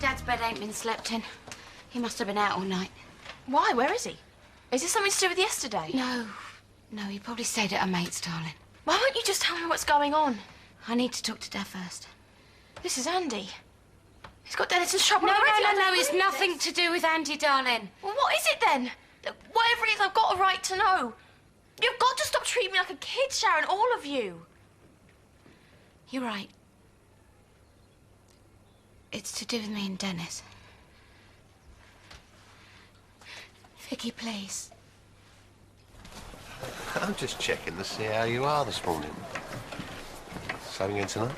Dad's bed ain't been slept in. He must have been out all night. Why? Where is he? Is this something to do with yesterday? No. No, he probably stayed at a mate's, darling. Why won't you just tell me what's going on? I need to talk to Dad first. This is Andy. He's got Dennis's trouble No, already. no, it's nothing to do with Andy, darling. Well, what is it then? Whatever it is, I've got a right to know. You've got to stop treating me like a kid, Sharon, all of you. You're right. It's to do with me and Dennis. Vicky, please. I'm just checking to see how you are this morning. Something in tonight?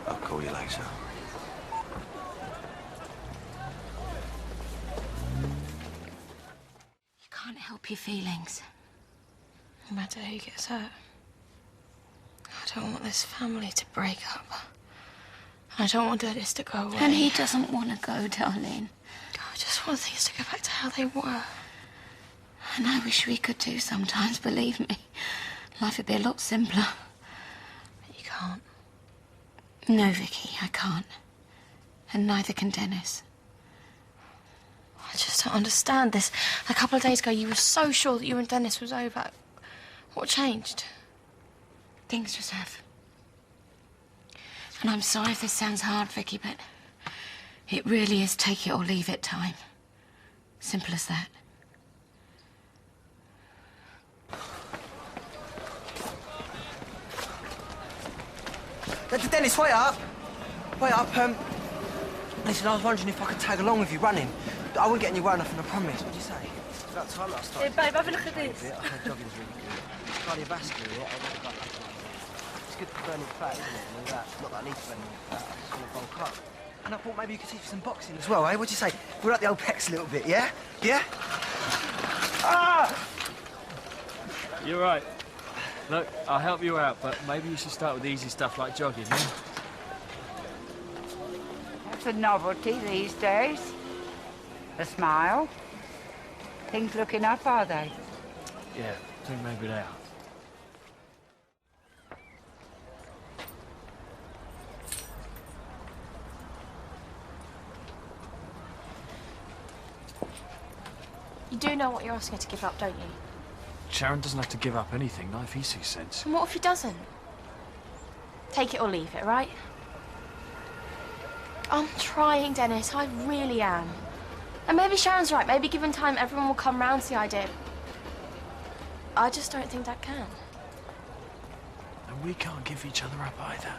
I'll call you later. You can't help your feelings. No matter who gets hurt. I don't want this family to break up. I don't want Dennis to go away. And he doesn't want to go, darling. I just want things to go back to how they were. And I wish we could too sometimes, believe me. Life would be a lot simpler. But you can't. No, Vicky, I can't. And neither can Dennis. I just don't understand this. A couple of days ago, you were so sure that you and Dennis was over. What changed? Things just have. And I'm sorry if this sounds hard, Vicky, but it really is take it or leave it time. Simple as that. Dennis, wait up. Wait up, listen, I was wondering if I could tag along with you running. I wouldn't get any well enough, I promise. What'd you say? It's about time that I started. Hey, babe, have a look at this. I heard jogging's really good. Cardiovascular, yeah? It's good for burning fat, isn't it? And all that. Not that I need to burn any fat, I just want to bulk up. And I thought maybe you could teach me some boxing as well, eh? What'd you say? We're at the old pecs a little bit, yeah? Yeah? Ah! You're right. Look, I'll help you out, but maybe you should start with easy stuff like jogging, yeah? That's a novelty these days. A smile. Things looking up, are they? Yeah, I think maybe they are. You do know what you're asking her to give up, don't you? Sharon doesn't have to give up anything, not if he sees sense. And what if he doesn't? Take it or leave it, right? I'm trying, Dennis. I really am. And maybe Sharon's right. Maybe given time, everyone will come round to the idea. I just don't think Dad can. And we can't give each other up either.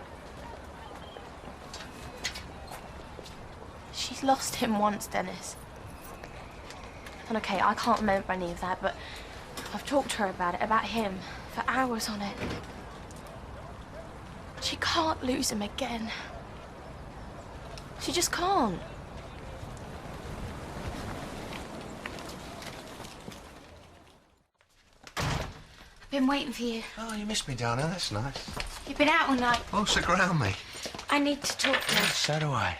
She's lost him once, Dennis. And okay, I can't remember any of that, but I've talked to her about it, about him, for hours on it. She can't lose him again. She just can't. I've been waiting for you. Oh, you missed me, darling. That's nice. You've been out all night. Oh, so ground me. I need to talk to you. So do I.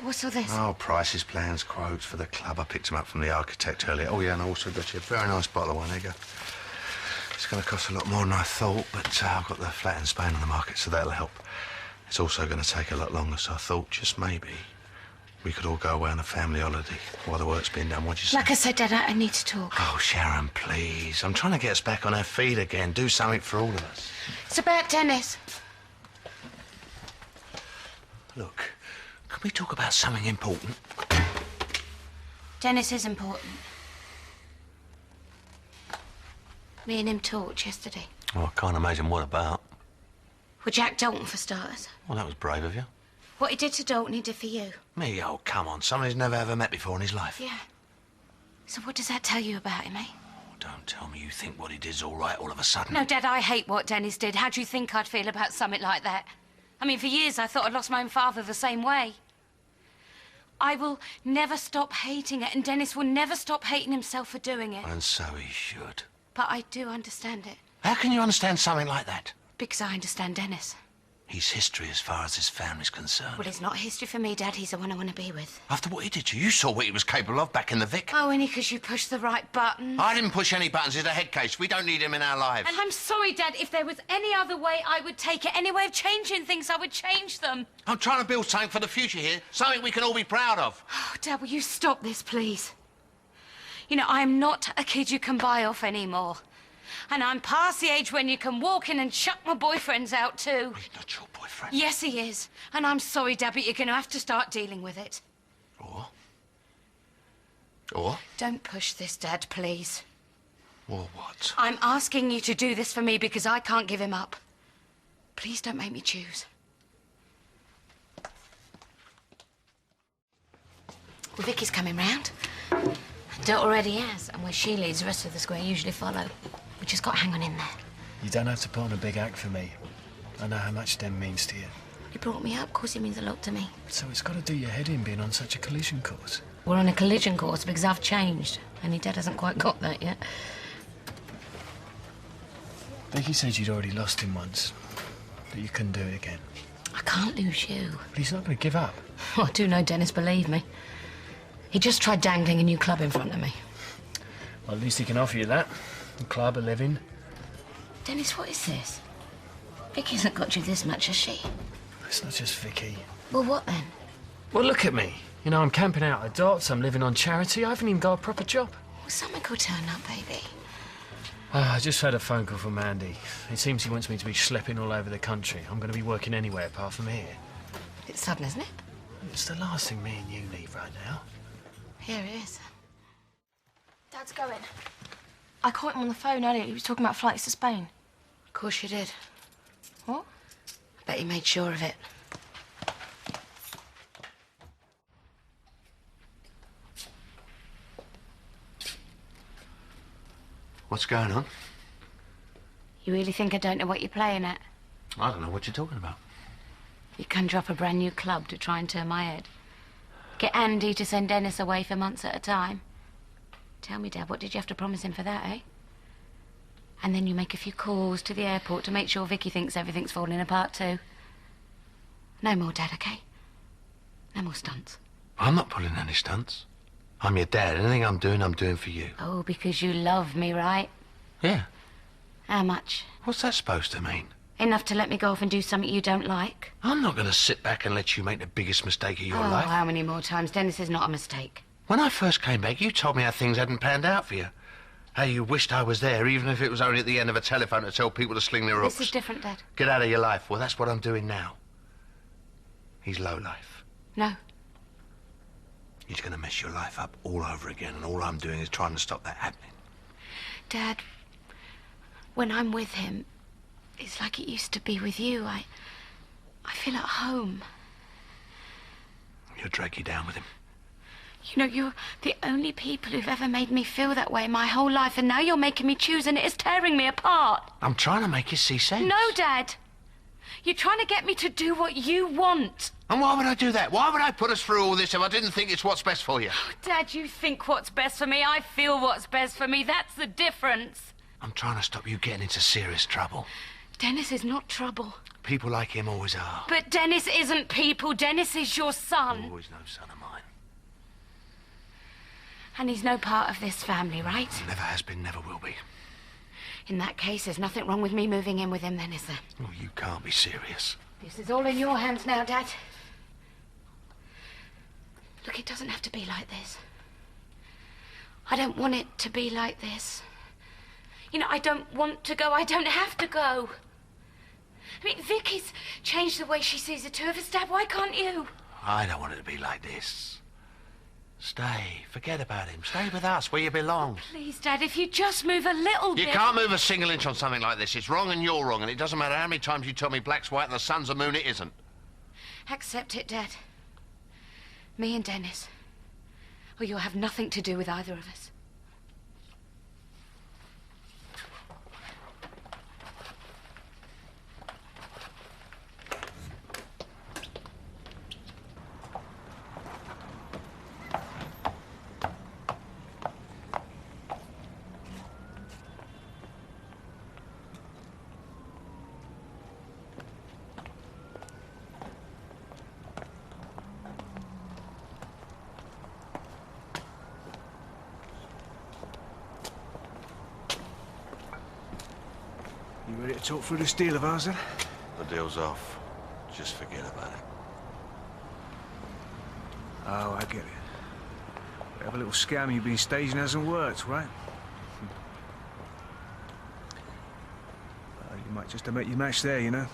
What's all this? Oh, prices, plans, quotes for the club. I picked them up from the architect earlier. Oh, yeah, and I also got you a very nice bottle of wine. There you go. It's going to cost a lot more than I thought, but I've got the flat in Spain on the market, so that'll help. It's also going to take a lot longer, so I thought just maybe we could all go away on a family holiday while the work's being done. What'd you say? Like I said, Dad, I need to talk. Oh, Sharon, please. I'm trying to get us back on our feet again. Do something for all of us. It's about Dennis. Look, can we talk about something important? Dennis is important. Me and him talked yesterday. Oh, I can't imagine what about. Well, Jack Dalton, for starters. Well, that was brave of you. What he did to Dalton, he did for you. Me? Oh, come on. Someone he's never ever met before in his life. Yeah. So what does that tell you about him, eh? Oh, don't tell me you think what he did's all right all of a sudden. No, Dad, I hate what Dennis did. How do you think I'd feel about something like that? I mean, for years I thought I'd lost my own father the same way. I will never stop hating it, and Dennis will never stop hating himself for doing it. And so he should. But I do understand it. How can you understand something like that? Because I understand Dennis. He's history as far as his family's concerned. Well, it's not history for me, Dad. He's the one I want to be with. After what he did to you, you saw what he was capable of back in the Vic. Oh, only because you pushed the right button. I didn't push any buttons. He's a head case. We don't need him in our lives. And I'm sorry, Dad. If there was any other way, I would take it. Any way of changing things, I would change them. I'm trying to build something for the future here. Something we can all be proud of. Oh, Dad, will you stop this, please? You know, I am not a kid you can buy off anymore. And I'm past the age when you can walk in and chuck my boyfriends out, too. He's not your boyfriend. Yes, he is. And I'm sorry, Dad, but you're going to have to start dealing with it. Or? Don't push this, Dad, please. Or what? I'm asking you to do this for me because I can't give him up. Please don't make me choose. Well, Vicky's coming round. Dot already has, and where she leads, the rest of the square usually follow. We just got to hang on in there. You don't have to put on a big act for me. I know how much Den means to you. You brought me up, of course it means a lot to me. So it's got to do your head in being on such a collision course. We're on a collision course because I've changed, and your dad hasn't quite got that yet. Vicky said you'd already lost him once, that you couldn't do it again. I can't lose you. But he's not going to give up. Well, I do know Dennis, believe me. He just tried dangling a new club in front of me. Well, at least he can offer you that. A club, a living. Dennis, what is this? Vicky hasn't got you this much, has she? It's not just Vicky. Well, what then? Well, look at me. You know, I'm camping out at Dots, I'm living on charity, I haven't even got a proper job. Well, something could turn up, baby. I just had a phone call from Andy. It seems he wants me to be schlepping all over the country. I'm going to be working anywhere apart from here. It's sudden, isn't it? It's the last thing me and you need right now. Here it is. Dad's going. I caught him on the phone earlier. He was talking about flights to Spain. Of course you did. What? I bet you made sure of it. What's going on? You really think I don't know what you're playing at? I don't know what you're talking about. You conjure up a brand new club to try and turn my head. Get Andy to send Dennis away for months at a time. Tell me, Dad, what did you have to promise him for that, eh? And then you make a few calls to the airport to make sure Vicky thinks everything's falling apart too. No more, Dad, okay? No more stunts. I'm not pulling any stunts. I'm your dad. Anything I'm doing for you. Oh, because you love me, right? Yeah. How much? What's that supposed to mean? Enough to let me go off and do something you don't like? I'm not going to sit back and let you make the biggest mistake of your life. How many more times? Dennis is not a mistake. When I first came back, you told me how things hadn't panned out for you. How you wished I was there, even if it was only at the end of a telephone to tell people to sling their hooks. This is different, Dad. Get out of your life. Well, that's what I'm doing now. He's low life. No. He's going to mess your life up all over again, and all I'm doing is trying to stop that happening. Dad, when I'm with him, it's like it used to be with you. I feel at home. He'll drag you down with him. You know, you're the only people who've ever made me feel that way my whole life, and now you're making me choose, and it is tearing me apart. I'm trying to make you see sense. No, Dad. You're trying to get me to do what you want. And why would I do that? Why would I put us through all this if I didn't think it's what's best for you? Oh, Dad, you think what's best for me. I feel what's best for me. That's the difference. I'm trying to stop you getting into serious trouble. Dennis is not trouble. People like him always are. But Dennis isn't people. Dennis is your son. Always no son of mine. And he's no part of this family, right? Never has been, never will be. In that case, there's nothing wrong with me moving in with him then, is there? Oh, you can't be serious. This is all in your hands now, Dad. Look, it doesn't have to be like this. I don't want it to be like this. You know, I don't want to go. I don't have to go. I mean, Vicky's changed the way she sees the two of us, Dad. Why can't you? I don't want it to be like this. Stay. Forget about him. Stay with us where you belong. Please, Dad, if you just move a little bit... You can't move a single inch on something like this. It's wrong and you're wrong, and it doesn't matter how many times you tell me black's white and the sun's a moon, it isn't. Accept it, Dad. Me and Dennis. Or you'll have nothing to do with either of us. Better talk through this deal of ours, then. The deal's off. Just forget about it. Oh, I get it. Whatever little scam you've been staging hasn't worked, right? You might just have met your match there, you know?